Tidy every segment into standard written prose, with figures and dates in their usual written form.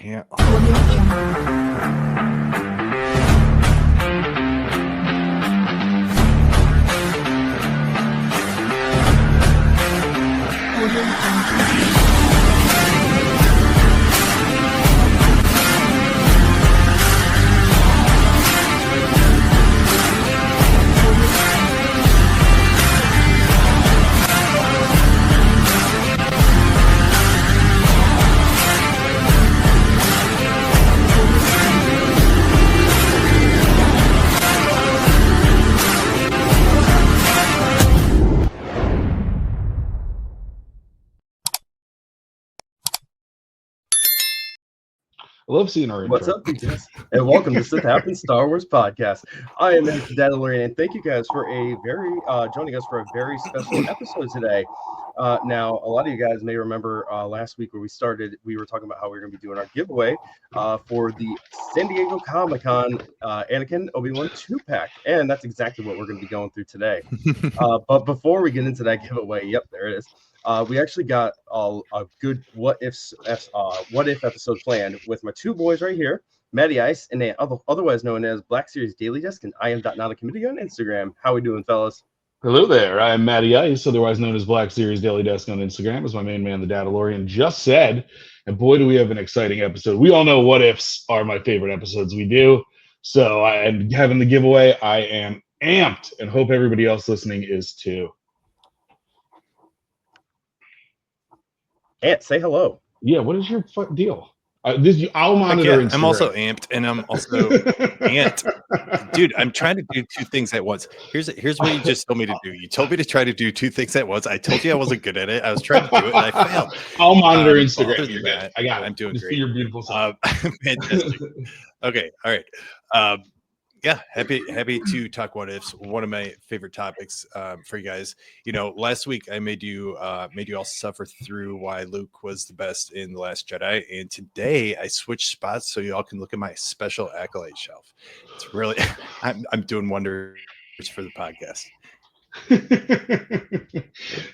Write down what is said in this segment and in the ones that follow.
can't. I love seeing our What's intro. up, BTS? And welcome to Sith Happens Star Wars podcast. I am Dadalorian, and thank you guys for joining us for a very special episode today. Now, a lot of you guys may remember last week where we were talking about how we were going to be doing our giveaway for the San Diego Comic-Con Anakin Obi-Wan 2-pack, and that's exactly what we're going to be going through today. But before we get into that giveaway, yep, there it is. We actually got a good what if episode planned with my two boys right here, Matty Ice, and they otherwise known as Black Series Daily Desk, and I am Not a Committee on Instagram. How we doing, fellas? Hello there. I'm Matty Ice, otherwise known as Black Series Daily Desk on Instagram, as my main man, the Dadalorian, just said. And boy, do we have an exciting episode. We all know what ifs are my favorite episodes we do. So I'm having the giveaway. I am amped and hope everybody else listening is too. Ant, say hello. Yeah, what is your deal? I'll monitor Instagram. I'm also amped, and I'm also amped. Dude, I'm trying to do two things at once. Here's what you just told me to do. You told me to try to do two things at once. I told you I wasn't good at it. I was trying to do it, and I failed. I'll monitor Instagram. Other than that, I got it. I'm doing Just great. your beautiful self. Fantastic. Okay, all right. Yeah, happy to talk what ifs. One of my favorite topics for you guys. You know, last week I made you all suffer through why Luke was the best in The Last Jedi, and today I switched spots so you all can look at my special accolade shelf. It's really I'm doing wonders for the podcast.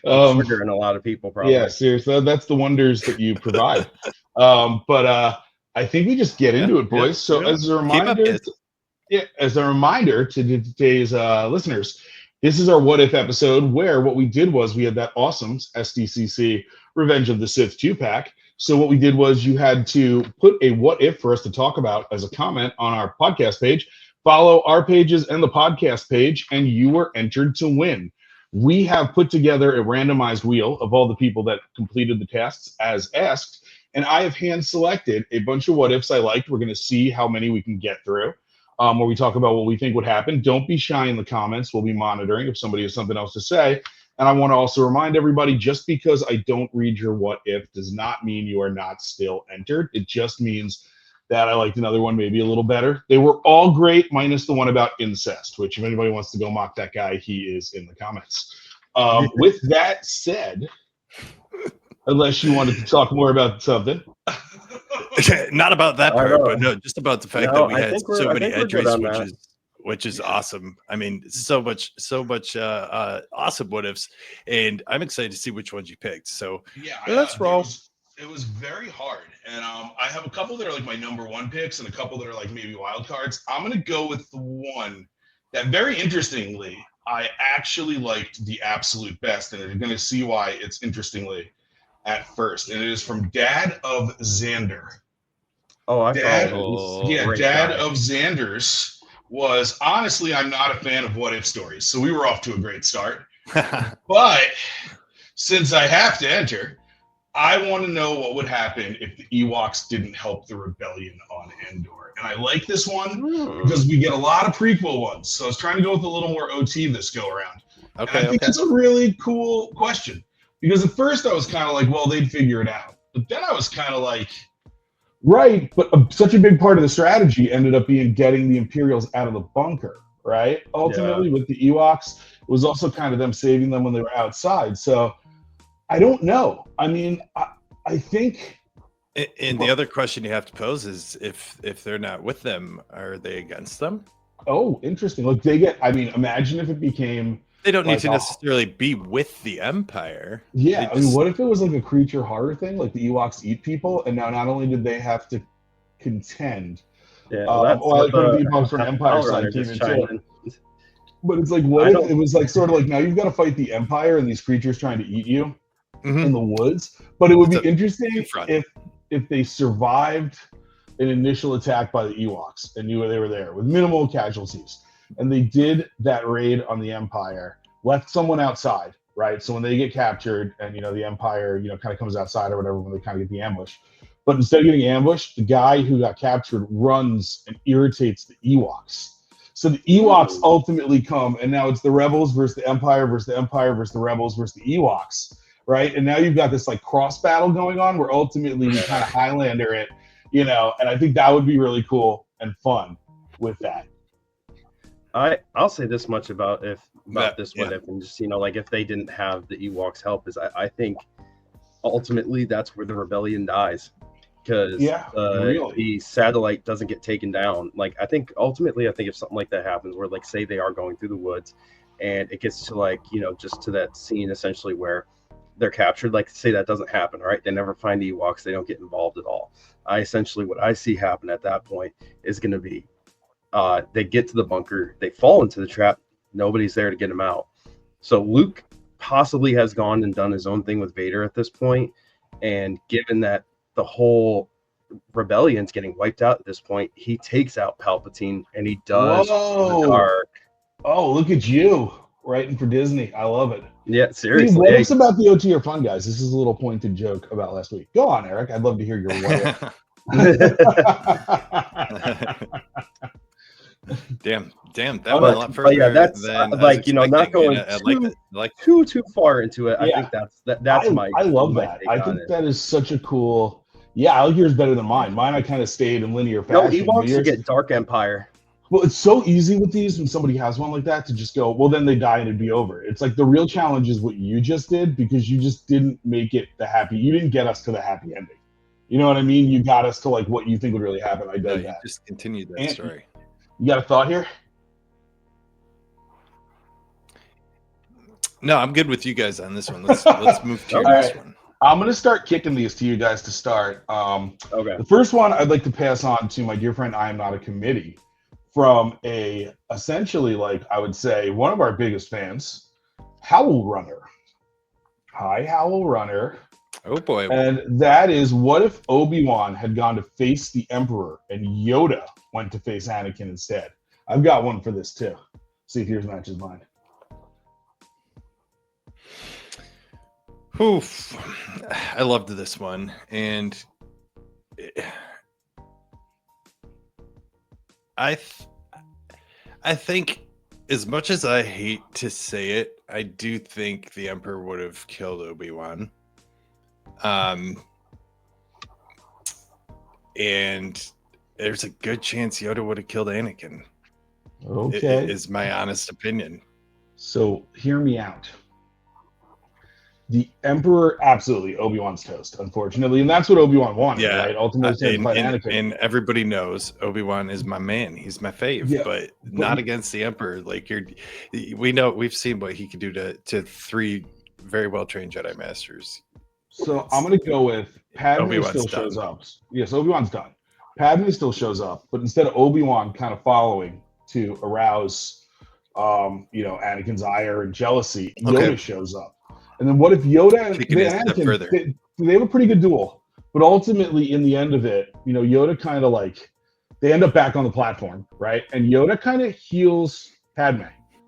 Triggering a lot of people, probably. Yeah, seriously, that's the wonders that you provide. But I think we just get into it, boys. So as a reminder. As a reminder to today's listeners, this is our what if episode where what we did was we had that awesome SDCC Revenge of the Sith 2-pack. So what we did was you had to put a what if for us to talk about as a comment on our podcast page, follow our pages and the podcast page, and you were entered to win. We have put together a randomized wheel of all the people that completed the tasks as asked, and I have hand selected a bunch of what ifs I liked. We're going to see how many we can get through. Where we talk about what we think would happen. Don't be shy in the comments. We'll be monitoring if somebody has something else to say. And I want to also remind everybody, just because I don't read your what if does not mean you are not still entered. It just means that I liked another one maybe a little better. They were all great, minus the one about incest, which if anybody wants to go mock that guy, he is in the comments. With that said, unless you wanted to talk more about something. Not about that part, but no, just about the fact that we had so many entries, which is awesome. I mean, so much awesome what ifs, and I'm excited to see which ones you picked. So yeah, let's roll. It was very hard, and I have a couple that are like my number one picks, and a couple that are like maybe wild cards. I'm gonna go with the one that, very interestingly, I actually liked the absolute best, and you're gonna see why it's interestingly at first, and it is from Dad of Xander. Oh, Dad of Xander's was, honestly, I'm not a fan of what if stories, so we were off to a great start. But since I have to enter, I want to know what would happen if the Ewoks didn't help the rebellion on Endor. And I like this one because we get a lot of prequel ones, so I was trying to go with a little more OT this go around. Okay, and I think it's a really cool question. Because at first I was kind of like, well, they'd figure it out. But then I was kind of like, right, but such a big part of the strategy ended up being getting the Imperials out of the bunker, right? Ultimately, with the Ewoks, it was also kind of them saving them when they were outside. So I don't know. I mean, I think... And the other question you have to pose is if they're not with them, are they against them? Oh, interesting. Look, imagine if it became... They don't need to necessarily be with the Empire. Yeah, I mean, what if it was like a creature horror thing? Like the Ewoks eat people, and now not only did they have to contend. Yeah, the Epochs for an Empire side came into it. But it's like, what if it was like sort of like now you've got to fight the Empire and these creatures trying to eat you in the woods. But it would be interesting if they survived an initial attack by the Ewoks and knew they were there with minimal casualties, and they did that raid on the Empire, left someone outside, right? So when they get captured and the Empire kind of comes outside or whatever when they kind of get the ambush, but instead of getting ambushed, the guy who got captured runs and irritates the Ewoks. So the Ewoks ultimately come, and now it's the Rebels versus the Empire versus the Empire versus the Rebels versus the Ewoks, right? And now you've got this like cross battle going on where ultimately we kind of Highlander it, and I think that would be really cool and fun with that. I'll say this much about this one, and just like if they didn't have the Ewoks help, is I think ultimately that's where the rebellion dies. Because the satellite doesn't get taken down. Like I think if something like that happens, where like say they are going through the woods, and it gets to just to that scene essentially where they're captured. Like say that doesn't happen, right? They never find the Ewoks. They don't get involved at all. What I see happen at that point is going to be, they get to the bunker, they fall into the trap. Nobody's there to get them out. So Luke possibly has gone and done his own thing with Vader at this point, and given that the whole rebellion's getting wiped out at this point, he takes out Palpatine and he does the dark. Oh, look at you writing for Disney. I love it. Yeah, seriously. What is about the OT are fun, guys? This is a little pointed joke about last week. Go on, Eric. I'd love to hear your what. Damn, that went a lot further. Yeah, that's not going too far into it. I think that's my. I love that. I think that is such a cool. Yeah, I like yours better than mine. Mine, I kind of stayed in linear fashion. No, Ewoks to get Dark Empire. Well, it's so easy with these when somebody has one like that to just go, well, then they die and it'd be over. It's like the real challenge is what you just did, because you just didn't make it the happy. You didn't get us to the happy ending. You know what I mean? You got us to like what you think would really happen. I did that. Just continued that story. You got a thought here? No, I'm good with you guys on this one. Let's move to your next one. I'm going to start kicking these to you guys to start. Okay. The first one I'd like to pass on to my dear friend I Am Not a Committee, from essentially, like I would say, one of our biggest fans, Howl Runner. Hi, Howl Runner. Oh boy. And that is, what if Obi-Wan had gone to face the Emperor and Yoda went to face Anakin instead? I've got one for this too. See if yours matches mine. Oof. I loved this one. And I think, as much as I hate to say it, I do think the Emperor would have killed Obi-Wan. And there's a good chance Yoda would have killed Anakin. Okay. Is my honest opinion. So hear me out. The Emperor, absolutely, Obi-Wan's toast, unfortunately. And that's what Obi-Wan wanted, right? Ultimately, Anakin. And everybody knows Obi-Wan is my man. He's my fave, but not against the Emperor. Like we've seen what he can do to three very well-trained Jedi Masters. So I'm going to go with Padme still shows up. Yes, Obi-Wan's done. Padme still shows up, but instead of Obi-Wan kind of following to arouse, Anakin's ire and jealousy, Yoda shows up. And then what if Yoda and Anakin, they have a pretty good duel, but ultimately in the end of it, Yoda kind of like, they end up back on the platform, right? And Yoda kind of heals Padme,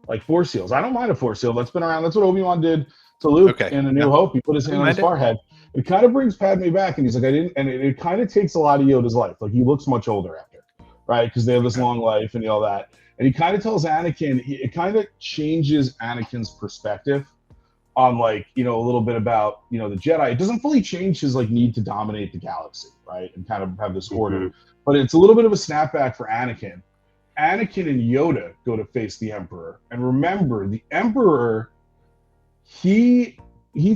like force heals. I don't mind a force heal. That's been around. That's what Obi-Wan did to Luke in A New Hope. He put his hand on his forehead. It kind of brings Padme back, and he's like, and it kind of takes a lot of Yoda's life. Like he looks much older after, right? Because they have this long life and all that. And he kind of tells Anakin, it kind of changes Anakin's perspective on a little bit about, the Jedi. It doesn't fully change his need to dominate the galaxy, right? And kind of have this order, but it's a little bit of a snapback for Anakin. Anakin and Yoda go to face the Emperor. And remember, the Emperor, he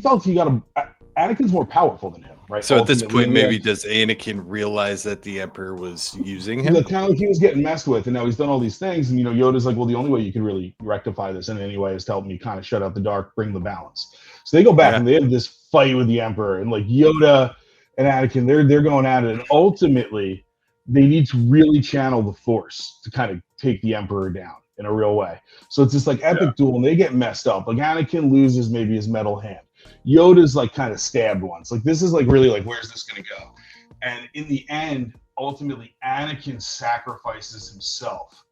felt Anakin's more powerful than him, right? So at this point, maybe does Anakin realize that the Emperor was using him? Kind of like he was getting messed with, and now he's done all these things, and Yoda's like, well, the only way you can really rectify this in any way is to help me kind of shut out the dark, bring the balance. So they go back and they have this fight with the Emperor, and Yoda and Anakin, they're going at it, and ultimately they need to really channel the Force to kind of take the Emperor down in a real way. So it's this like epic duel, and they get messed up. Like Anakin loses maybe his metal hand. Yoda's like kind of stabbed once. Like this is like really like, where's this gonna go? And in the end, ultimately, Anakin sacrifices himself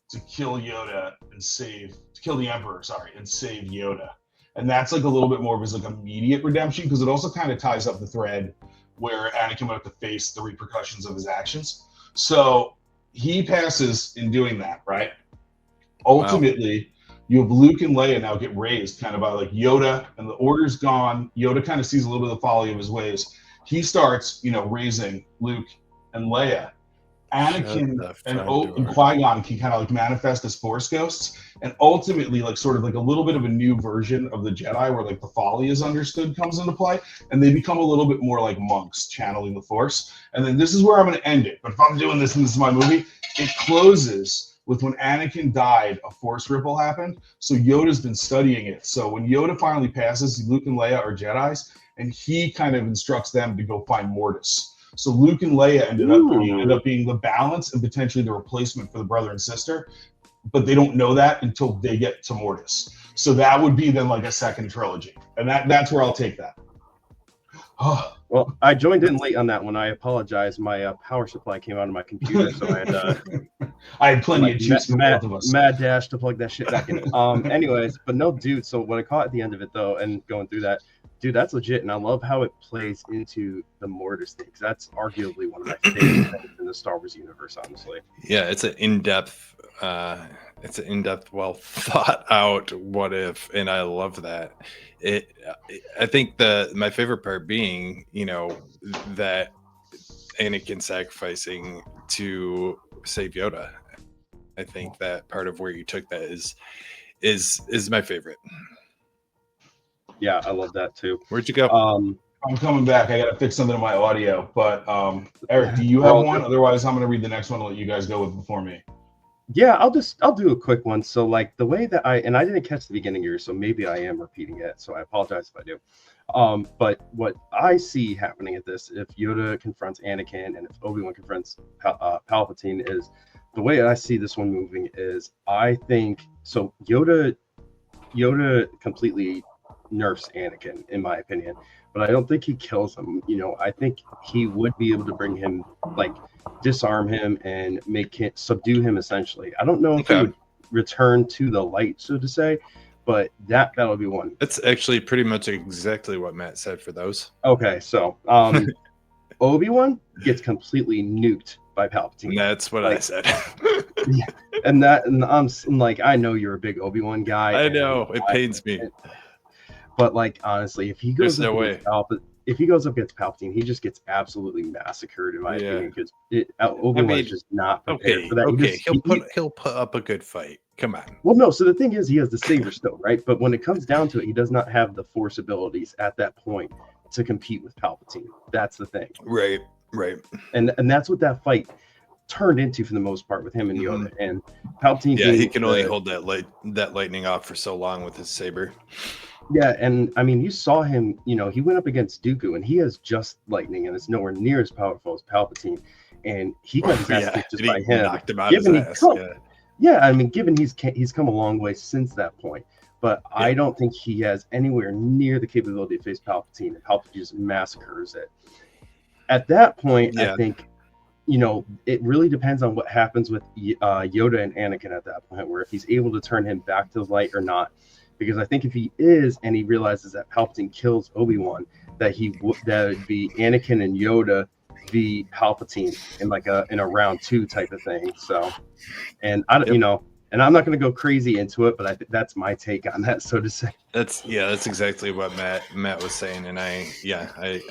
to kill Yoda and to kill the Emperor, and save Yoda. And that's like a little bit more of his like immediate redemption, because it also kind of ties up the thread where Anakin would have to face the repercussions of his actions. So he passes in doing that, right? Ultimately, you have Luke and Leia now get raised kind of by like Yoda, and the order's gone. Yoda kind of sees a little bit of the folly of his ways. He starts, raising Luke and Leia. Anakin and Qui-Gon can kind of like manifest as Force ghosts, and ultimately like sort of like a little bit of a new version of the Jedi where like the folly is understood comes into play, and they become a little bit more like monks channeling the Force. And then this is where I'm going to end it. But if I'm doing this and this is my movie, it closes with when Anakin died, a Force ripple happened. So Yoda's been studying it. So when Yoda finally passes, Luke and Leia are Jedis, and he kind of instructs them to go find Mortis. So Luke and Leia ended up being the balance and potentially the replacement for the brother and sister, but they don't know that until they get to Mortis. So that would be then like a second trilogy, and that's where I'll take that. Well, I joined in late on that one. I apologize. My power supply came out of my computer, so I had plenty of juice for both of us. Mad dash to plug that shit back in. Anyways, but no, dude. So what I caught at the end of it though, and going through that. Dude, that's legit, and I love how it plays into the Mortis thing, because that's arguably one of my favorite things in the Star Wars universe, honestly. Yeah, it's an in-depth, well thought out what if, and I love that. I think my favorite part being, that Anakin sacrificing to save Yoda. I think that part of where you took that is my favorite. Yeah, I love that too. Where'd you go? I'm coming back. I got to fix something in my audio. But Eric, do you have one? Otherwise, I'm going to read the next one and let you guys go with before me. Yeah, I'll do a quick one. So like the way that I didn't catch the beginning here, so maybe I am repeating it. So I apologize if I do. But what I see happening at this, if Yoda confronts Anakin and if Obi-Wan confronts Palpatine, is the way I see this one moving is I think so. Yoda completely nerfs Anakin, in my opinion, but I don't think he kills him. I think he would be able to bring him, like, disarm him and subdue him essentially. I don't know if he would return to the light, so to say, but that'll be one. That's actually pretty much exactly what Matt said for those. Okay, so Obi-Wan gets completely nuked by Palpatine. That's what I said. Yeah, and I'm like, I know you're a big Obi-Wan guy. I know, it pains me. But like honestly, if he goes up against Palpatine, he just gets absolutely massacred in my opinion, because Obi-Wan is just not prepared for that. Okay, he'll put up a good fight. Come on. Well, no. So the thing is, he has the Saber still, right? But when it comes down to it, he does not have the Force abilities at that point to compete with Palpatine. That's the thing. Right. And that's what that fight turned into for the most part with him and Yoda and Palpatine. Yeah, he can only hold that lightning off for so long with his saber. Yeah, and I mean, you saw him, he went up against Dooku, and he has just lightning, and it's nowhere near as powerful as Palpatine, and he got his ass kicked just by him. Knocked him out of his ass. I mean, given he's come a long way since that point, but I don't think he has anywhere near the capability to face Palpatine, and Palpatine just massacres it. At that point, I think, it really depends on what happens with Yoda and Anakin at that point, where if he's able to turn him back to the light or not. Because I think if he is, and he realizes that Palpatine kills Obi-Wan, that would be Anakin and Yoda v Palpatine in a round 2 type of thing. So, and and I'm not going to go crazy into it, but I think that's my take on that, so to say. That's exactly what Matt was saying, and I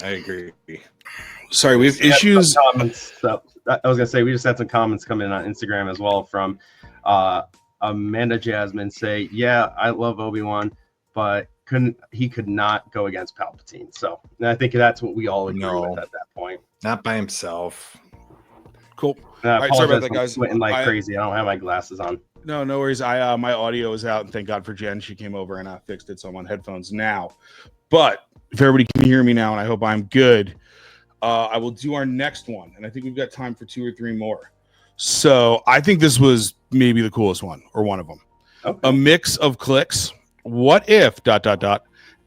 agree. Sorry, we have issues. Comments, so I was going to say we just had some comments come in on Instagram as well from Amanda Jasmine say, yeah, I love Obi-Wan, but he could not go against Palpatine. So I think that's what we all agree with at that point. Not by himself. Cool. All right, sorry about that, guys. Sweating like crazy. I don't have my glasses on. No worries. My audio is out, and thank God for Jen. She came over and I fixed it, so I'm on headphones now. But if everybody can hear me now, and I hope I'm good, I will do our next one, and I think we've got time for 2 or 3 more. So I think this was maybe the coolest one, or one of them. Okay. A mix of clicks. What if ...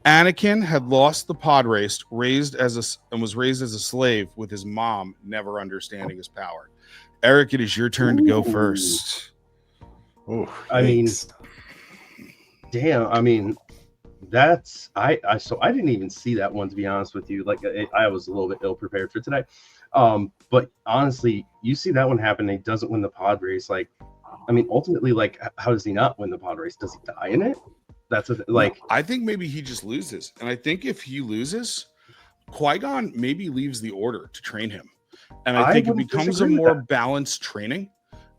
Anakin had lost the pod race, and was raised as a slave with his mom, never understanding his power. Eric, it is your turn to go first. Oh, I mean, damn. I mean, that's so I didn't even see that one, to be honest with you. Like I was a little bit ill prepared for today. But honestly, you see that one happen, and he doesn't win the pod race. Like, I mean, ultimately, like, how does he not win the pod race? Does he die in it? That's like, I think maybe he just loses, and I think if he loses, Qui-Gon maybe leaves the Order to train him, and I think it becomes a more balanced training.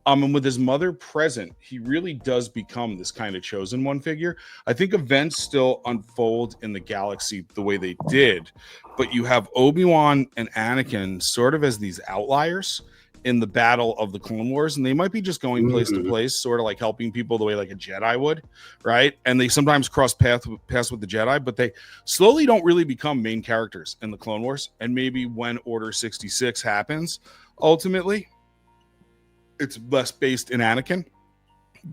And with his mother present, he really does become this kind of chosen one figure. I think events still unfold in the galaxy the way they did, but you have Obi-Wan and Anakin sort of as these outliers in the battle of the Clone Wars, and they might be just going place to place, sort of like helping people the way like a Jedi would, right? And they sometimes cross paths with the Jedi, but they slowly don't really become main characters in the Clone Wars. And maybe when Order 66 happens, ultimately, it's less based in Anakin.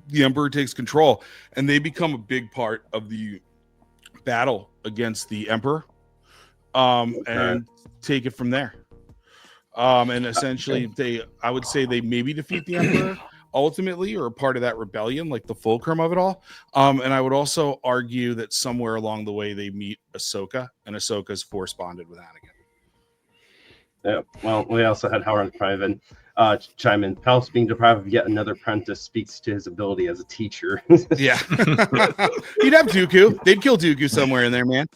The Emperor takes control, and they become a big part of the battle against the Emperor, and take it from there. And essentially, I would say they maybe defeat the Emperor ultimately, or a part of that rebellion, like the fulcrum of it all. And I would also argue that somewhere along the way they meet Ahsoka, and Ahsoka's force bonded with Anakin. Yeah. Well, we also had Howard Private chime in. Palps being deprived of yet another apprentice speaks to his ability as a teacher. Yeah. You'd have Dooku. They'd kill Dooku somewhere in there, man.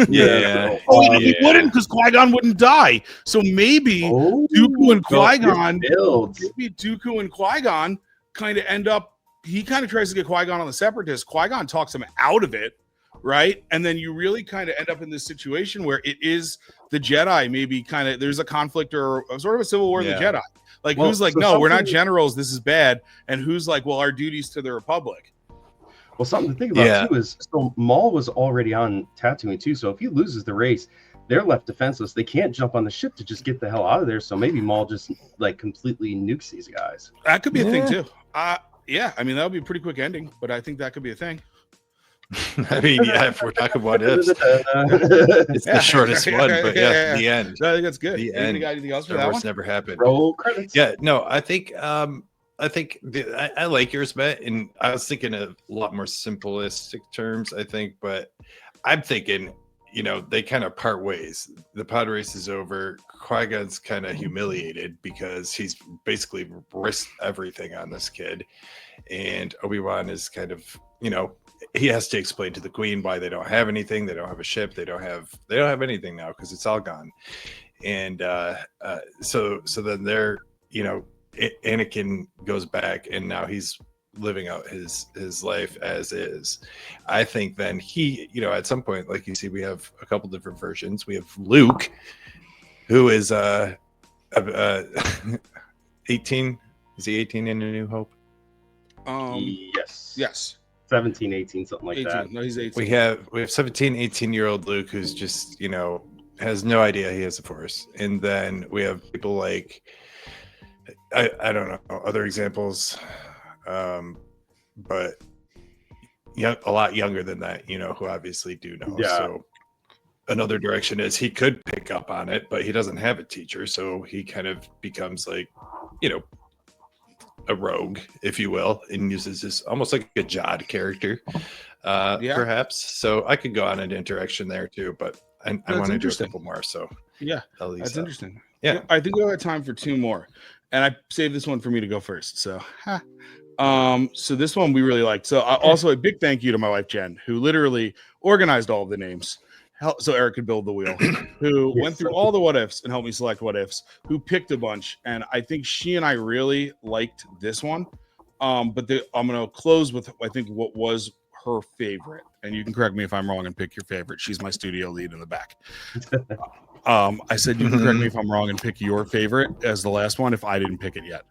Yeah. He wouldn't, because Qui-Gon wouldn't die. So maybe Dooku and Qui-Gon, maybe Dooku and Qui-Gon kind of end up, he kind of tries to get Qui-Gon on the Separatists. Qui-Gon talks him out of it, right? And then you really kind of end up in this situation where it is the Jedi, maybe kind of, there's a conflict or sort of a civil war of the Jedi. Like, who's like, no, we're not generals, this is bad. And who's like, well, our duty's to the Republic. Well, something to think about too is, so Maul was already on Tatooine too. So if he loses the race, they're left defenseless. They can't jump on the ship to just get the hell out of there. So maybe Maul just like completely nukes these guys. That could be a thing too. Yeah, I mean, that would be a pretty quick ending, but I think that could be a thing. I mean, yeah, if we're talking what ifs, it's the shortest one, but the end. I think that's good. The end. Anything else for Star that Wars one? never happened. Roll credits. Yeah, no, I think I like yours, Matt, and I was thinking a lot more simplistic terms, I think, but I'm thinking, you know, they kind of part ways. The pod race is over. Qui-Gon's kind of humiliated because he's basically risked everything on this kid, and Obi-Wan is kind of, you know, he has to explain to the Queen why they don't have anything. They don't have a ship. They don't have anything now because it's all gone. And so then they're, you know, Anakin goes back, and now he's living out his life as is. I think then he, you know, at some point, like you see, we have a couple different versions. We have Luke, who is 18. Is he 18 in A New Hope? Yes. 17, 18, something like 18. that. No, he's 18. We have 17, 18-year-old Luke, who's just, you know, has no idea he has the Force. And then we have people like, I don't know, other examples, but a lot younger than that, you know, who obviously do know. Yeah. So another direction is he could pick up on it, but he doesn't have a teacher. So he kind of becomes like, you know, a rogue, if you will, and uses this almost like a Jod character, perhaps. So I could go on an interaction there too, but I want to do a couple more. So that's interesting. Yeah, I think we have time for 2 more, and I saved this one for me to go first. So, so this one we really liked. So also a big thank you to my wife Jen, who literally organized all of the names, so Eric could build the wheel, who went through all the what ifs and helped me select what ifs, who picked a bunch. And I think she and I really liked this one. But I'm going to close with, I think, what was her favorite. And you can correct me if I'm wrong and pick your favorite. She's my studio lead in the back. I said, you can correct me if I'm wrong and pick your favorite as the last one if I didn't pick it yet.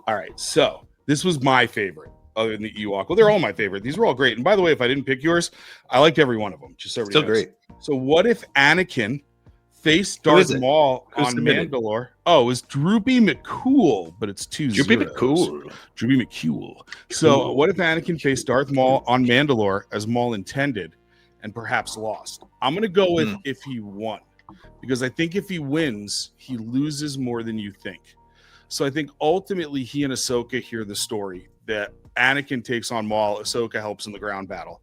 All right. So this was my favorite. Other than the Ewok. Well, they're all my favorite. These were all great. And by the way, if I didn't pick yours, I liked every one of them. Just so still great. So what if Anakin face Darth Maul on Mandalore. Oh, it was Droopy McCool, but it's 2 Droopy zeros. McCool. Droopy McCool. So what if Anakin faced Darth Maul on Mandalore as Maul intended and perhaps lost? I'm going to go with if he won, because I think if he wins, he loses more than you think. So I think ultimately he and Ahsoka hear the story that Anakin takes on Maul, Ahsoka helps in the ground battle.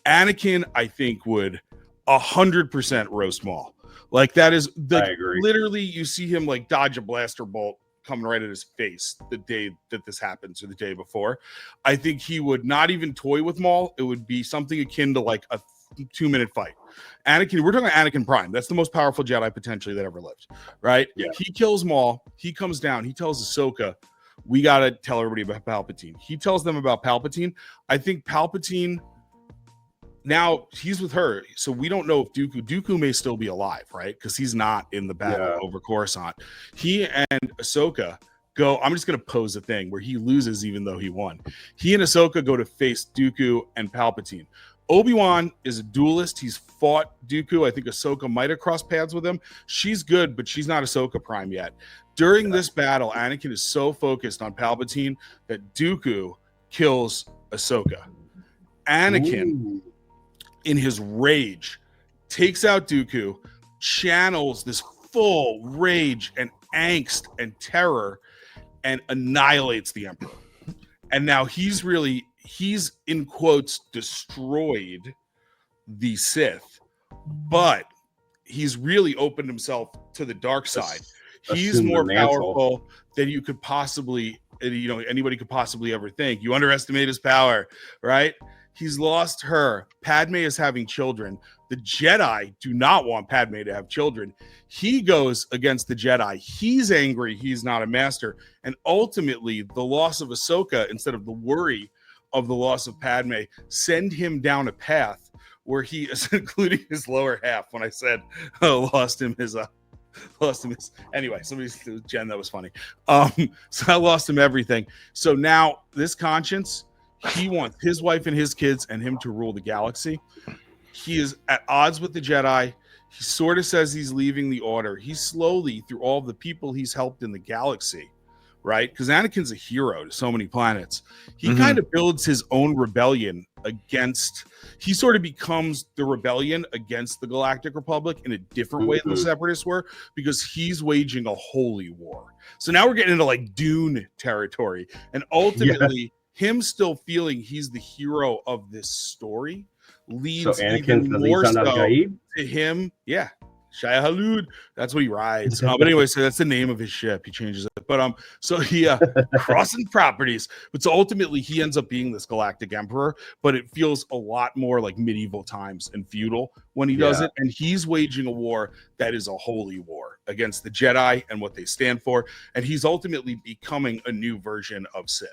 Anakin, I think, would 100% roast Maul. Like that is I agree. Literally, you see him like dodge a blaster bolt coming right at his face the day that this happens or the day before. I think he would not even toy with Maul. It would be something akin to like a 2-minute fight. Anakin, we're talking Anakin Prime. That's the most powerful Jedi potentially that ever lived, right? Yeah. He kills Maul. He comes down. He tells Ahsoka, we got to tell everybody about Palpatine. He tells them about Palpatine. I think Palpatine, now he's with her, so we don't know if Dooku may still be alive, right? Because he's not in the battle over Coruscant. He and Ahsoka go, I'm just going to pose a thing where he loses even though he won. He and Ahsoka go to face Dooku and Palpatine. Obi-Wan is a duelist. He's fought Dooku. I think Ahsoka might have crossed paths with him. She's good, but she's not Ahsoka Prime yet. During this battle, Anakin is so focused on Palpatine that Dooku kills Ahsoka. Anakin, in his rage, takes out Dooku, channels this full rage and angst and terror, and annihilates the Emperor. And now he's in quotes destroyed the Sith, but he's really opened himself to the dark side. He's more powerful than you could possibly, anybody could possibly ever think. You underestimate his power, right? He's lost her. Padme is having children. The Jedi do not want Padme to have children. He goes against the Jedi. He's angry. He's not a master. And ultimately, the loss of Ahsoka, instead of the worry of the loss of Padme, send him down a path where he is, including his lower half. When I said lost him his anyway, Jen, that was funny. So I lost him everything. So now this conscience, he wants his wife and his kids and him to rule the galaxy. He is at odds with the Jedi. He sort of says he's leaving the Order. He's slowly, through all the people he's helped in the galaxy, right? Because Anakin's a hero to so many planets. He kind of builds his own rebellion against, he sort of becomes the rebellion against the Galactic Republic in a different way than the Separatists were, because he's waging a holy war. So now we're getting into like Dune territory. And ultimately, him still feeling he's the hero of this story leads even more so to him. Yeah. Shia Halud, that's what he rides. But anyway, so that's the name of his ship. He changes it. But so he crossing properties. But so ultimately he ends up being this galactic emperor, but it feels a lot more like medieval times and feudal when he does it. And he's waging a war that is a holy war against the Jedi and what they stand for. And he's ultimately becoming a new version of Sith.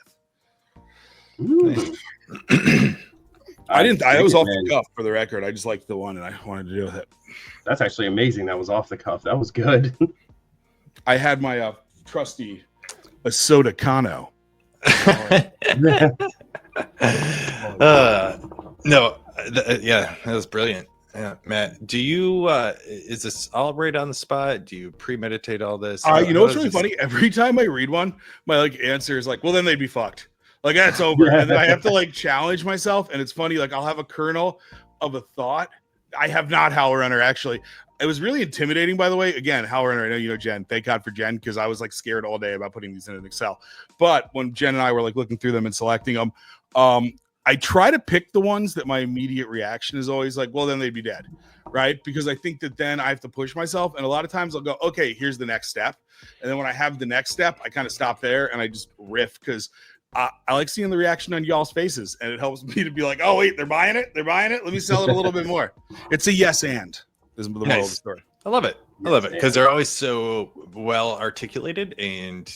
I was off the cuff for the record. I just liked the one and I wanted to do with it. That's actually amazing. That was off the cuff. That was good. I had my trusty Ahsoka Kano. Yeah, that was brilliant. Yeah, Matt, do you is this all right on the spot? Do you premeditate all this? You know what's really funny? Every time I read one, my answer is like, well, then they'd be fucked. Like that's over. And then I have to challenge myself. And it's funny, I'll have a kernel of a thought. I have not Howler Runner, actually. It was really intimidating, by the way. Again, Howler Runner, I know you know Jen. Thank God for Jen, because I was scared all day about putting these in an Excel. But when Jen and I were looking through them and selecting them, I try to pick the ones that my immediate reaction is always well, then they'd be dead, right? Because I think that then I have to push myself. And a lot of times I'll go, okay, here's the next step. And then when I have the next step, I kind of stop there and I just riff, because I like seeing the reaction on y'all's faces, and it helps me to be like, oh, wait, they're buying it. Let me sell it a little bit more. It's a yes and is the moral of the story. I love it. I love it because they're always so well articulated, and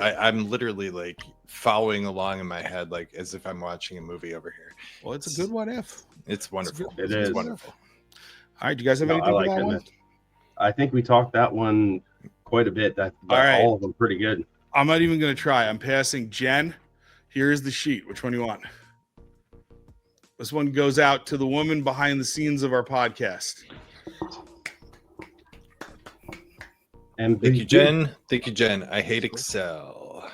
I'm literally following along in my head as if I'm watching a movie over here. Well, it's a good what if. It's wonderful. It's wonderful. All right, do you guys have anything for that one? I think we talked that one quite a bit. All of them pretty good. I'm not even going to try. I'm passing Jen. Here's the sheet. Which one do you want? This one goes out to the woman behind the scenes of our podcast. And thank you, Jen. Thank you, Jen. I hate Excel.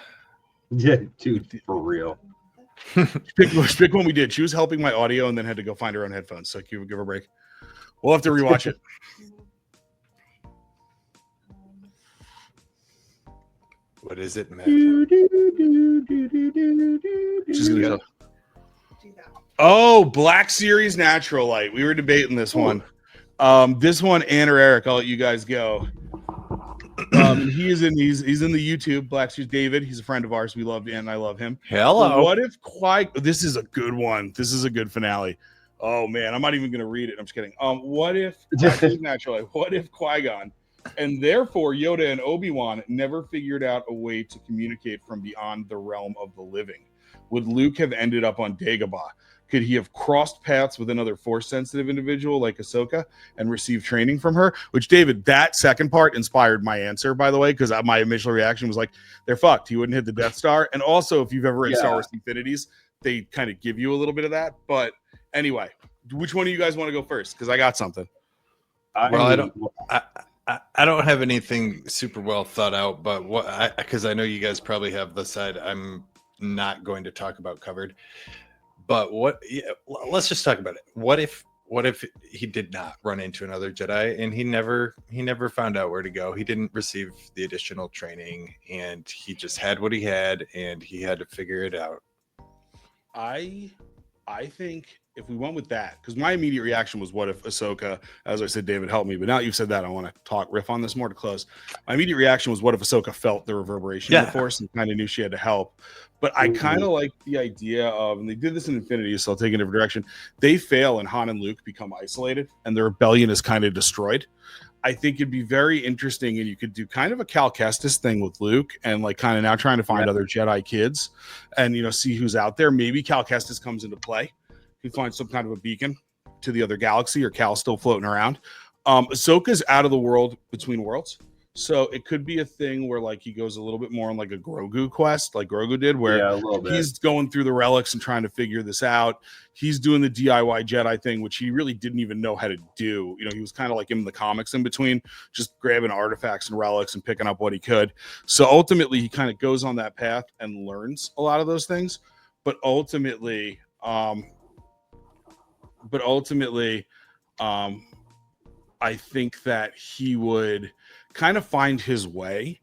Yeah, dude, for real. Pick one we did. She was helping my audio and then had to go find her own headphones. So give her a break. We'll have to rewatch it. What is it, Matt? She's gonna go. Oh, Black Series Natural Light. We were debating this one. This one, Ann or Eric, I'll let you guys go. He's in the YouTube Black Series. David, he's a friend of ours. We love Ann and I love him. Hello. But what if this is a good one. This is a good finale. Oh man, I'm not even gonna read it. I'm just kidding. What if Natural Light? What if Qui-Gon and therefore Yoda and Obi-Wan never figured out a way to communicate from beyond the realm of the living? Would Luke have ended up on Dagobah? Could he have crossed paths with another Force-sensitive individual like Ahsoka and received training from her? Which, David, that second part inspired my answer, by the way, because my initial reaction was like, they're fucked. He wouldn't hit the Death Star. And also, if you've ever read Star Wars Infinities, they kind of give you a little bit of that. But anyway, which one of you guys want to go first? Because I got something. I don't have anything super well thought out, but because I know you guys probably have the side I'm not going to talk about covered. But let's just talk about it. What if he did not run into another Jedi and he never found out where to go? He didn't receive the additional training and he just had what he had and he had to figure it out. I think if we went with that, because my immediate reaction was, what if Ahsoka, as I said, David, help me. But now you've said that, I want to riff on this more to close. My immediate reaction was, what if Ahsoka felt the reverberation of the Force and kind of knew she had to help? But I kind of like the idea of, and they did this in Infinity, so I'll take a different direction. They fail and Han and Luke become isolated and the rebellion is kind of destroyed. I think it'd be very interesting, and you could do kind of a Cal Kestis thing with Luke and like kind of now trying to find other Jedi kids and, see who's out there. Maybe Cal Kestis comes into play. He finds some kind of a beacon to the other galaxy, or Cal's still floating around. Ahsoka's out of the world between worlds. So it could be a thing where like he goes a little bit more on like a Grogu quest, like Grogu did, where he's going through the relics and trying to figure this out. He's doing the DIY Jedi thing, which he really didn't even know how to do. He was kind of like in the comics in between, just grabbing artifacts and relics and picking up what he could. So ultimately, he kind of goes on that path and learns a lot of those things. But ultimately, I think that he would kind of find his way,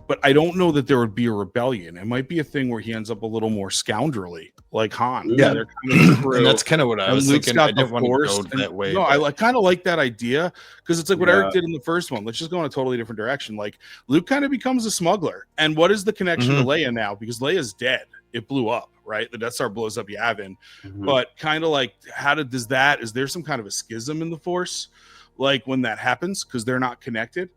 but I don't know that there would be a rebellion. It might be a thing where he ends up a little more scoundrelly, like Han. Yeah, and that's kind of what I was thinking. I didn't want to go that way. No, I kind of like that idea because it's like what Eric did in the first one. Let's just go in a totally different direction. Like Luke kind of becomes a smuggler, and what is the connection to Leia now? Because Leia's dead. It blew up, right? The Death Star blows up Yavin, but kind of like is there some kind of a schism in the Force? Like when that happens, because they're not connected.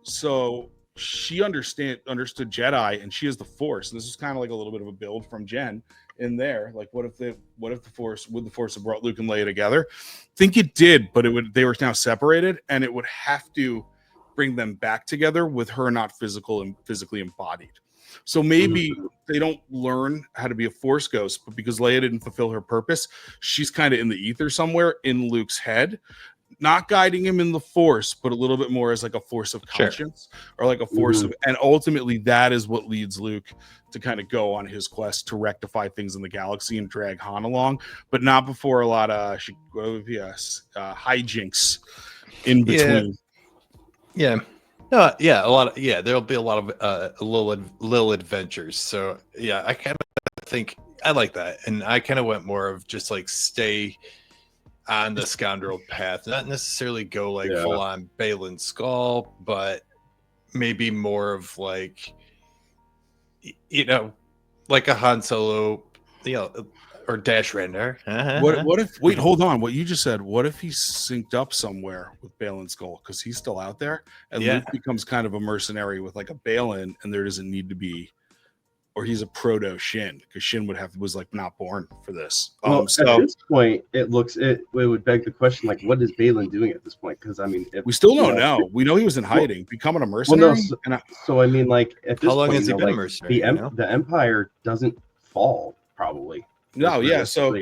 So she understood Jedi, and she is the Force. And this is kind of like a little bit of a build from Jen in there. Like, would the Force have brought Luke and Leia together? I think it did, but they were now separated, and it would have to bring them back together with her not physically embodied. So maybe they don't learn how to be a Force ghost, but because Leia didn't fulfill her purpose, she's kind of in the ether somewhere in Luke's head, not guiding him in the Force, but a little bit more as like a force of conscience or like a force of, and ultimately that is what leads Luke to kind of go on his quest to rectify things in the galaxy and drag Han along, but not before a lot of hijinks in between. Yeah. No, yeah, there'll be a lot of little adventures. So yeah, I kind of think I like that, and I kind of went more of just like stay on the scoundrel path, not necessarily go like full on Balin Skull, but maybe more of like like a Han Solo, or Dash Render. What if? Wait, hold on. What you just said. What if he's synced up somewhere with Balin Skull because he's still out there, and Luke becomes kind of a mercenary with like a Balin, and there doesn't need to be, or he's a proto Shin because Shin was like not born for this. Well, so at this point, it would beg the question, like, what is Balin doing at this point? Because I mean, we still don't know. We know he was in hiding, becoming a mercenary. So I mean, like, at this how long point, has he been a mercenary? The Empire doesn't fall, probably. No, yeah. So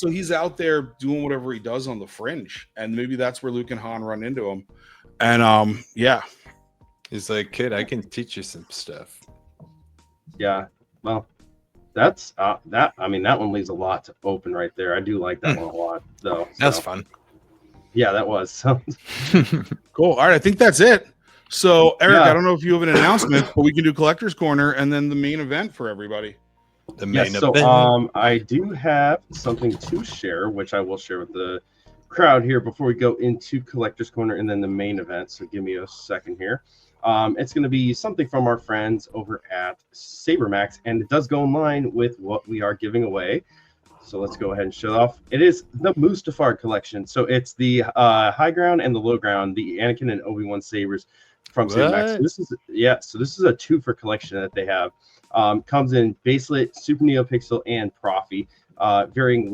he's out there doing whatever he does on the fringe, and maybe that's where Luke and Han run into him. And He's like, kid, I can teach you some stuff. Yeah. Well, that's that. I mean, that one leaves a lot to open right there. I do like that one a lot, though. That's fun. Yeah, that was. Cool. All right, I think that's it. So, Eric, Yeah. I don't know if you have an announcement, but we can do Collector's Corner and then the main event for everybody. The main so event. I do have something to share, which I will share with the crowd here before we go into Collector's Corner and then the main event. So give me a second here. It's going to be something from our friends over at SaberMax, and it does go in line with what we are giving away. So let's go ahead and show off. It is the Mustafar collection. So it's the high ground and the low ground, the Anakin and Obi-Wan sabers from SaberMax. So this is a 2-for collection that they have. Comes in baselit, Super NeoPixel, and Profi. Varying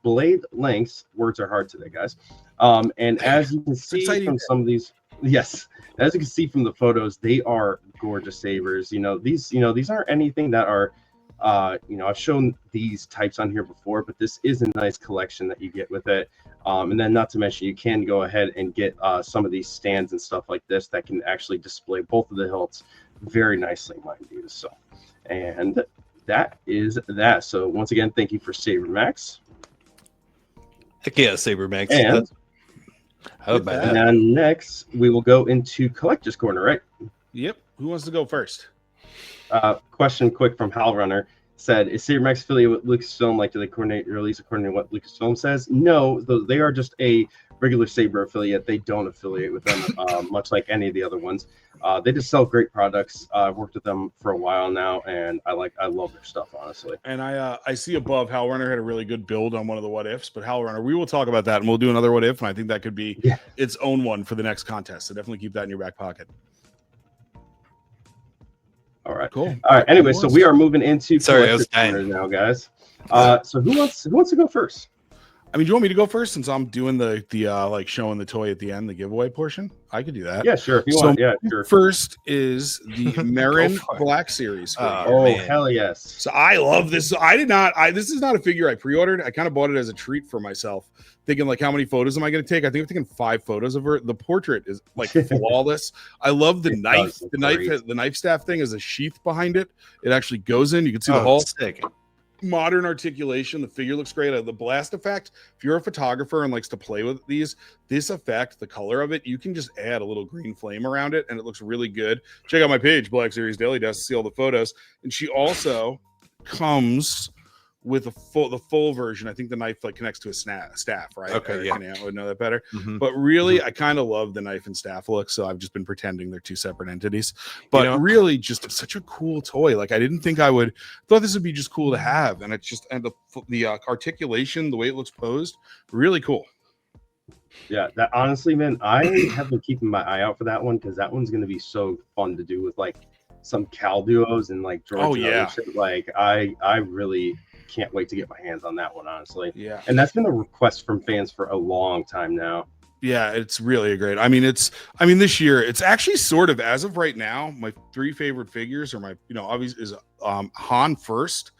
blade lengths. Words are hard today, guys. And as you can see from some of these, yes, as you can see from the photos, they are gorgeous sabers. These aren't anything that are, I've shown these types on here before, but this is a nice collection that you get with it. And then not to mention, you can go ahead and get some of these stands and stuff like this that can actually display both of the hilts very nicely, mind you. So, and that is that. So once again, thank you for SaberMax. Heck yeah, SaberMax. And how about that? And next, we will go into Collector's Corner, right? Yep. Who wants to go first? Question quick from Hal Runner said, is SaberMax affiliated with Lucasfilm? Like, do they coordinate your release according to what Lucasfilm says? No, they are just a regular Saber affiliate. They don't affiliate with them, much like any of the other ones. They just sell great products. I've worked with them for a while now, and I love their stuff, honestly. And I see above Hal Runner had a really good build on one of the what ifs, but Hal Runner, we will talk about that, and we'll do another what if, and I think that could be its own one for the next contest. So definitely keep that in your back pocket. All right. Cool. All right. Anyway, so we are moving into Collector's Corner now, guys. So who wants to go first? I mean, do you want me to go first since I'm doing the like showing the toy at the end, the giveaway portion? I could do that. Yeah, sure. If you want. Yeah, sure. First is the Marin Black Series. Hell yes. So I love this. This is not a figure I pre-ordered. I kind of bought it as a treat for myself, thinking like, how many photos am I going to take? I think I'm taking 5 photos of her. The portrait is like flawless. I love the knife. The knife staff thing is a sheath behind it. It actually goes in. You can see the whole modern articulation. The figure looks great. The blast effect, if you're a photographer and likes to play with this effect, the color of it, you can just add a little green flame around it and it looks really good. Check out my page, Black Series Daily Desk, to see all the photos. And she also comes with the full version. I think the knife like connects to a staff, right? Okay, I would know that better. But really, I kind of love the knife and staff look, so I've just been pretending they're 2 separate entities. But really, just such a cool toy. Like I didn't think I would. Thought this would be just cool to have, and it's just the articulation, the way it looks posed, really cool. Yeah, that honestly, man, I have been keeping my eye out for that one because that one's going to be so fun to do with like some Cal duos and like George. Shit. Like I really can't wait to get my hands on that one, honestly. Yeah. And that's been a request from fans for a long time now. Yeah, it's really great. I mean, this year, it's actually sort of, as of right now, my 3 favorite figures are my, obviously is Han first,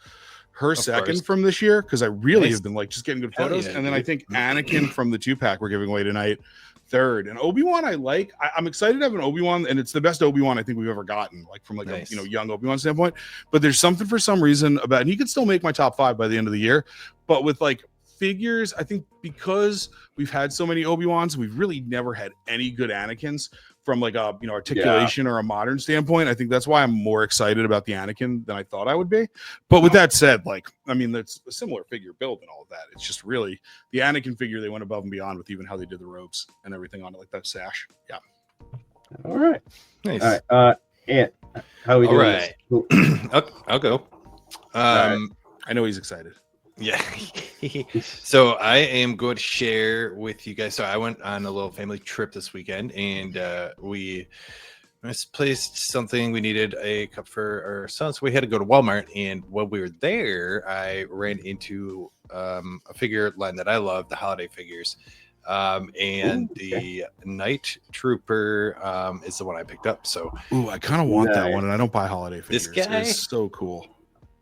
her second from this year, because I really have been like just getting good photos. And then I think Anakin from the 2-pack we're giving away tonight, third. And Obi-Wan I'm excited to have an Obi-Wan, and it's the best Obi-Wan I think we've ever gotten, like from like a young Obi-Wan standpoint. But there's something for some reason about, and he could still make my top 5 by the end of the year, but with like figures, I think because we've had so many Obi-Wans, we've really never had any good Anakins from like a articulation or a modern standpoint. I think that's why I'm more excited about the Anakin than I thought I would be. But with that said, like, I mean, that's a similar figure build and all of that. It's just really the Anakin figure, they went above and beyond with even how they did the robes and everything on it, like that sash. Yeah. All right. Nice. All right. Ant, how are we doing? All right. I'll go. I know he's excited. Yeah. So I am going to share with you guys. So I went on a little family trip this weekend, and we misplaced something. We needed a cup for our son, so we had to go to Walmart. And while we were there, I ran into a figure line that I love, the holiday figures. The Night Trooper is the one I picked up. So I kind of want that one, and I don't buy holiday figures. This guy is so cool.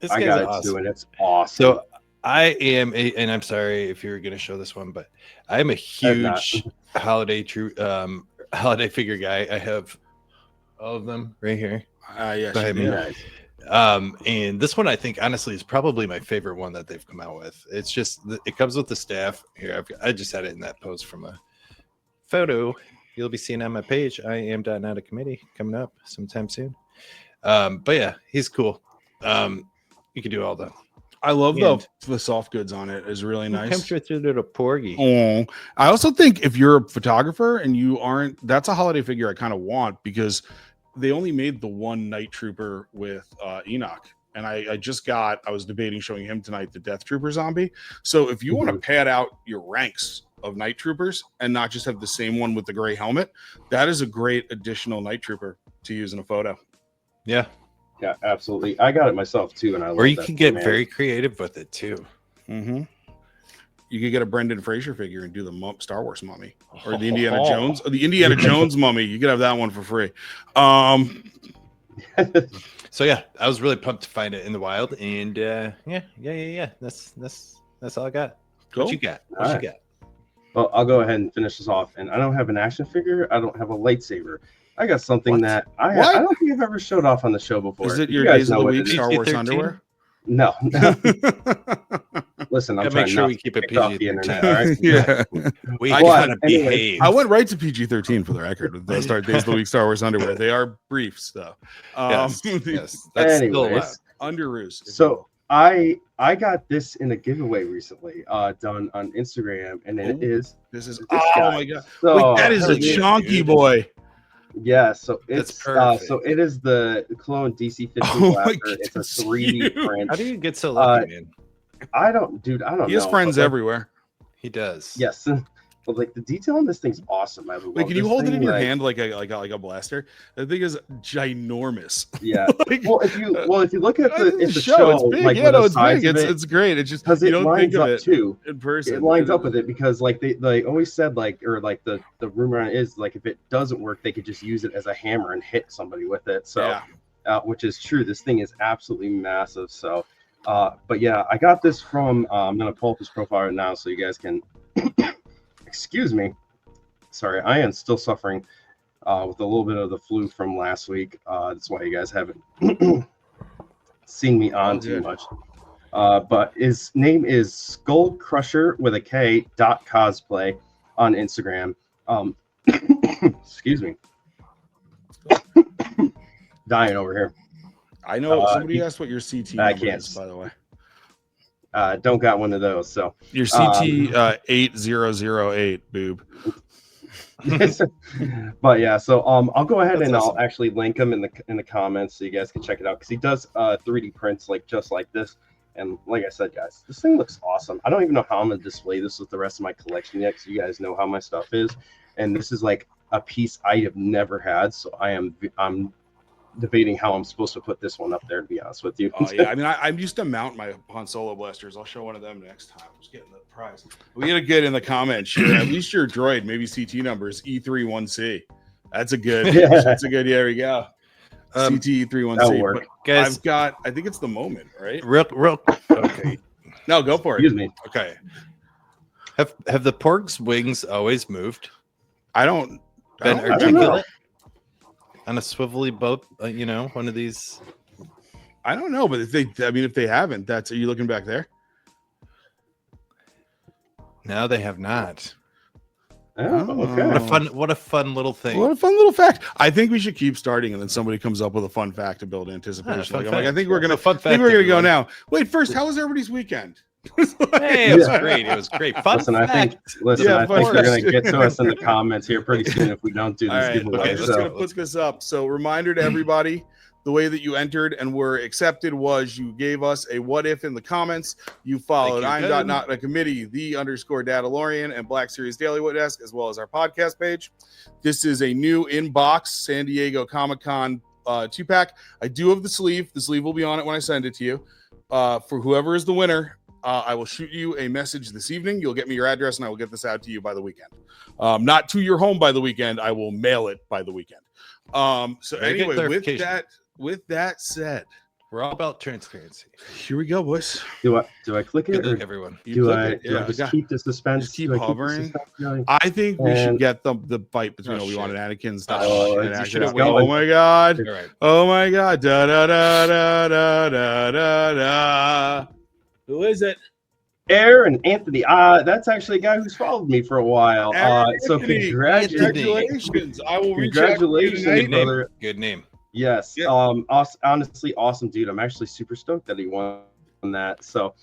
I got it awesome. too, and it's awesome. So I am and I'm sorry if you're going to show this one, but I'm a huge holiday figure guy. I have all of them right here. Yes, Behind me. Nice. And this one I think honestly is probably my favorite one that they've come out with. It's just it comes with the staff here. I just had it in that post from a photo you'll be seeing on my page. I am not a committee coming up sometime soon. But yeah, he's cool. You can do all the. I love the soft goods on it. Is really nice. Comes with your little porgy. Oh, I also think if you're a photographer and you aren't, that's a holiday figure I kind of want, because they only made the one Night Trooper with Enoch. And I was debating showing him tonight the Death Trooper zombie. So if you want to pad out your ranks of Night Troopers and not just have the same one with the gray helmet, that is a great additional Night Trooper to use in a photo. Yeah. Yeah, absolutely. I got it myself too, and I. Or you can get very creative with it too. Mm-hmm. You could get a Brendan Fraser figure and do the Star Wars mummy, or the Indiana Jones, or the Indiana Jones mummy. You could have that one for free. So yeah, I was really pumped to find it in the wild, and yeah. That's all I got. Cool. What you got? What you got? Well, I'll go ahead and finish this off. And I don't have an action figure. I don't have a lightsaber. I got something that I don't think I've ever showed off on the show before. Is it your Days of the Week Star Wars underwear? No. Listen, I'm trying make sure not we keep it to off the PG. internet. All right? Yeah. We gotta behave. I went right to PG-13 for the record with those Days of the Week Star Wars underwear. They are briefs though. Yes, that's still underoos. So I got this in a giveaway recently, done on Instagram, and it is. This is guy. My god! So, wait, that is a chunky boy. Yeah, so it's perfect. so it is the clone DC-15 blaster. It's a 3D print. How do you get so lucky, man? I don't know. He has friends everywhere. He does. Yes. But like the detail on this thing's awesome. Wait, can you hold it in your hand like a blaster? That thing is ginormous. Yeah. Well, if you look at the show, it's big. like, It's big. It's great. It's just because you it don't lines think of up it too in person. It lines up with it because like they always said the rumor on it is like if it doesn't work, they could just use it as a hammer and hit somebody with it. So, which is true. This thing is absolutely massive. So, but yeah, I got this from. I'm gonna pull up his profile right now so you guys can. Excuse me. Sorry, I am still suffering with a little bit of the flu from last week. That's why you guys haven't seen me on too much. But his name is Skull Crusher with a K .cosplay on Instagram. Excuse me. Dying over here. I know somebody asked what your CT number is, by the way. Don't got one of those. So your CT 8008 boob. But yeah, so I'll go ahead and awesome. I'll actually link him in the comments so you guys can check it out because he does 3D prints like just like this. And like I said, guys, this thing looks awesome. I don't even know how I'm gonna display this with the rest of my collection yet, because you guys know how my stuff is. And this is like a piece I have never had, so I'm debating how I'm supposed to put this one up there, to be honest with you. Yeah, I mean, I'm used to mount my Han Solo blasters. I'll show one of them next time. I'm just getting the prize. We gotta get in the comments. Sure, at least your droid, maybe CT number is E31C. That's a good. That's a good. There we go. CT E31C. Guys, I think it's the moment, right? Real. Okay. No, go for it. Excuse me. Okay. Have the porg's wings always moved? I don't Been know. articulate on a swivelly boat? One of these. I don't know, but if they haven't, are you looking back there? No, they have not. Oh, okay. What a fun little thing. What a fun little fact. I think we should keep starting, and then somebody comes up with a fun fact to build anticipation. I think we're gonna go now. Wait, first, how was everybody's weekend? Hey, it was great. It was great. Fun Listen, fact. I think they're going to get to us in the comments here pretty soon if we don't do this giveaway. Okay, just going to put this up. So reminder to everybody, the way that you entered and were accepted was you gave us a what if in the comments. You followed I'm not a committee, the _ Dadalorian and Black Series Daily Desk, as well as our podcast page. This is a new inbox San Diego Comic-Con 2-pack. I do have the sleeve. The sleeve will be on it when I send it to you. For whoever is the winner, I will shoot you a message this evening. You'll get me your address, and I will get this out to you by the weekend. Not to your home by the weekend. I will mail it by the weekend. So anyway, with that said, We're all about transparency. Here we go, boys. Do I click it? Good luck, Or everyone. do I just keep the suspense? Just keep Do I hovering. Going? I think we should get the fight between Obi-Wan and Anakin. Oh my god! All right. Oh my god! Da da da da da da da da. Who is it? Aaron Anthony. That's actually a guy who's followed me for a while. So congratulations. I will reach congratulations, out to you brother. Good name. Yes. Yeah. Honestly, awesome dude. I'm actually super stoked that he won that. So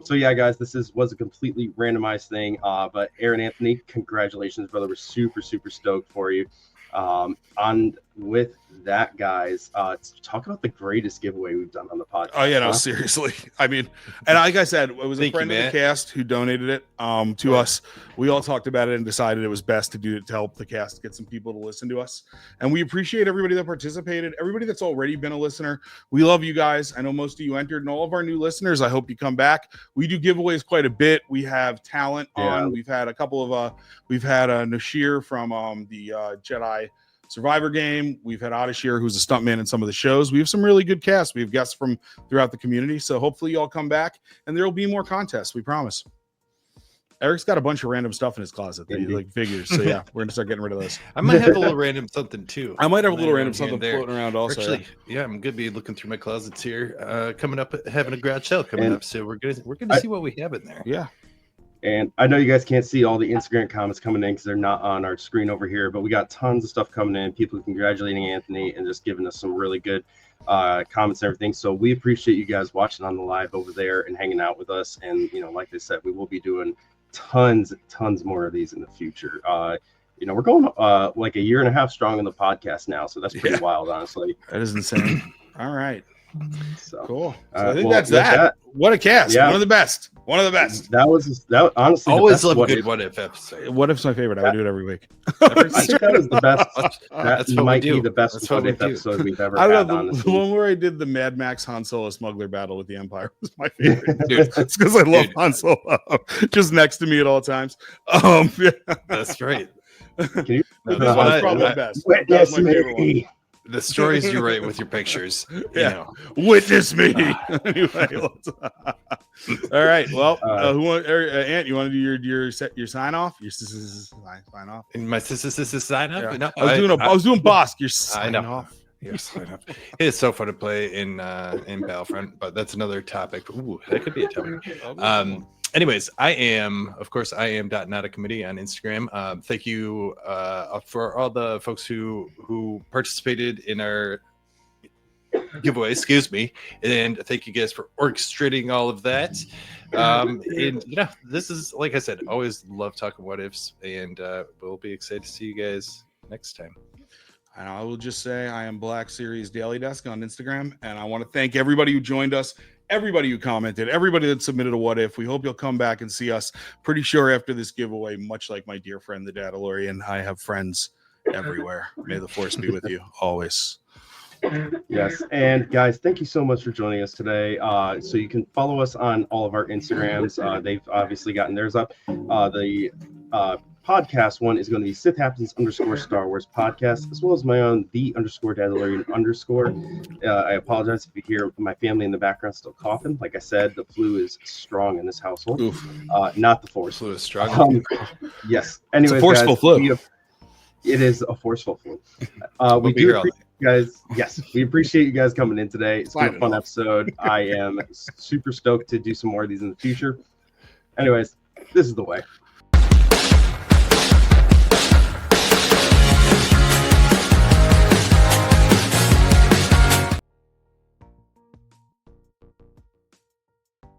yeah, guys, this was a completely randomized thing. But Aaron Anthony, congratulations, brother. We're super stoked for you. On with that, guys, talk about the greatest giveaway we've done on the podcast. Oh yeah, no, seriously. I mean, and like I said, it was a friend of the cast who donated it to us. We all talked about it and decided it was best to do it to help the cast get some people to listen to us. And we appreciate everybody that participated, everybody that's already been a listener. We love you guys. I know most of you entered, and all of our new listeners, I hope you come back. We do giveaways quite a bit. We have talent on. We've had a couple of we've had Nashir from the Jedi Survivor game. We've had Adashir, who's a stuntman in some of the shows. We have some really good casts. We have guests from throughout the community. So hopefully you all come back and there will be more contests. We promise. Eric's got a bunch of random stuff in his closet that he like figures. So yeah, we're gonna start getting rid of those. I might have a little random something too. I might have a little random something floating around also. Actually, yeah, I'm gonna be looking through my closets here. Coming up, having a garage sale coming up, so we're gonna see what we have in there. Yeah. And I know you guys can't see all the Instagram comments coming in because they're not on our screen over here, but we got tons of stuff coming in. People congratulating Anthony and just giving us some really good comments and everything. So we appreciate you guys watching on the live over there and hanging out with us. And, like they said, we will be doing tons more of these in the future. We're going like a year and a half strong in the podcast now. So that's pretty wild, honestly. That is insane. All right. So cool. So I think that's that. What a cast. Yeah. One of the best. That honestly always love a good what if episode. What if's my favorite. I would do it every week. I think that was the best. That might be the best what if episode we've ever had. The one where I did the Mad Max Han Solo smuggler battle with the Empire was my favorite. Dude, it's because I love Han Solo just next to me at all times. Yeah. That's right. Can you? That's probably the best. That's my favorite one. The stories you write with your pictures. Witness me. Anyway, all right. Well, Ant, you want to do your sign off? Your sign off. And my sign off. Yeah. No, I was doing Bosk. Your sign off. Yes, it's so fun to play in Battlefront, but that's another topic. Ooh, that could be a topic. Anyways, I am .not a committee on Instagram. Thank you for all the folks who participated in our giveaway, and thank you guys for orchestrating all of that. And this is, like I said, always love talking what ifs, and we'll be excited to see you guys next time. And I will just say I am Black Series Daily Desk on Instagram, and I want to thank everybody who joined us, everybody who commented, everybody that submitted a what if. We hope you'll come back and see us. Pretty sure after this giveaway, much like my dear friend the Dadalorian, I have friends everywhere. May the force be with you always. Yes, and guys, thank you so much for joining us today. So you can follow us on all of our Instagrams. They've obviously gotten theirs up. The podcast one is going to be Sith Happens _Star Wars podcast, as well as my own _Dadalorian _. I apologize if you hear my family in the background still coughing. Like I said, the flu is strong in this household. Not the force. Flu is strong. Yes. Anyways, it's a forceful flu. It is a forceful flu. We do appreciate you guys. Yes, we appreciate you guys coming in today. It's been a fun episode. I am super stoked to do some more of these in the future. Anyways, this is the way.